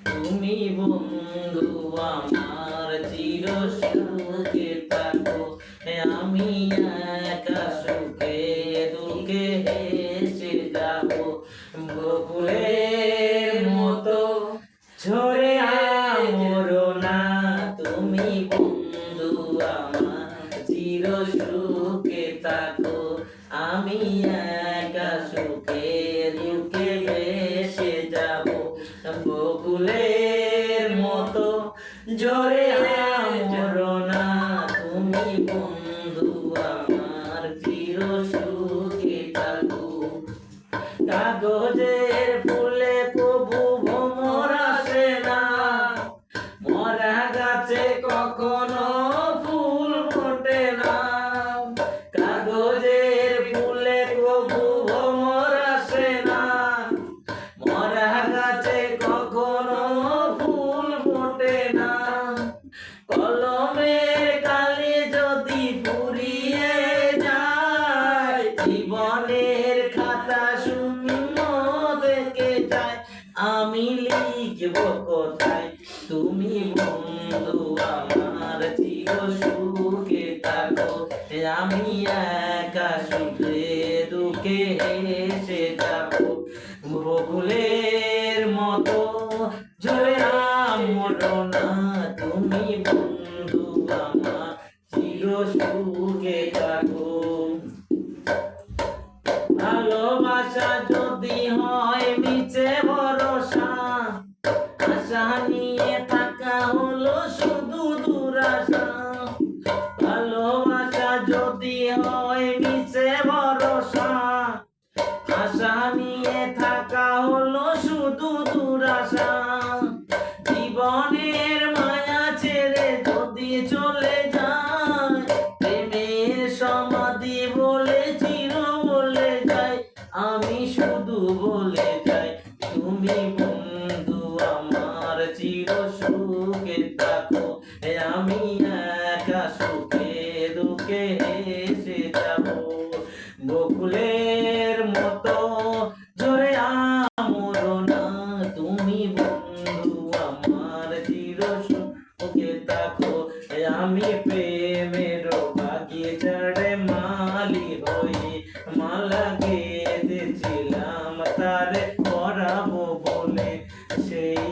তুমি বন্ধু আমার চির সুখে থাকো, আমি একা সুখে দুঃখে হেসে যাব। বকুলের মতো ঝরে আমরো না, তুমি বন্ধু আমার চির সুখে থাকো, আমি একা সুখে দুঃখে ভেসে যাব। বকুলের মতো ঝরে আমরো না, তুমি বন্ধু আমার চির সুখে থাকো। কাগজের ফুলে কবু ভ্রমর আসে না, মরা গাছে কখনো ফুল ফোটে না। কাগজের ফুলে কবু ভ্রমর আসে না, মরা গাছে কখনো ফুল ফোটে না। কলমের কালি যদি ফুরিয়ে যায়, জীবনের খাতা শূন্য থেকে যায়, আমি লিখব কোথায়? তুমি বন্ধু আমার চির সুখে থাকো, আমি একা সুখে দুঃখে হেসে যাব। বকুলের মতো ঝরে আমরো না, তুমি বন্ধু আমার চির সুখে থাকো। ভালোবাসা যদি হয় মিছে ভরসা, আশা নিয়ে থাকা হলো শুধু দুরাশা। ভালোবাসা যদি হয় মিছে ভরসা, আশা নিয়ে থাকা হলো শুধু দুরাশা। জীবনের মায়া ছেড়ে যদি চলে যায়, প্রেমের সমাধি বলে চির বলে যায়, আমি শুধু বলে যাই, তুমি বন্ধু আমার চির সুখে থাকো, আমি একা সুখে দুঃখে হেসে যাব। বকুলের মতো ঝরে আমরো না, তুমি বন্ধু আমার চির সুখে থাকো, আমি প্রেমের বাগিচার মালি হই, মালা গেঁথেছিলাম তারে পরাবো বলে, সেই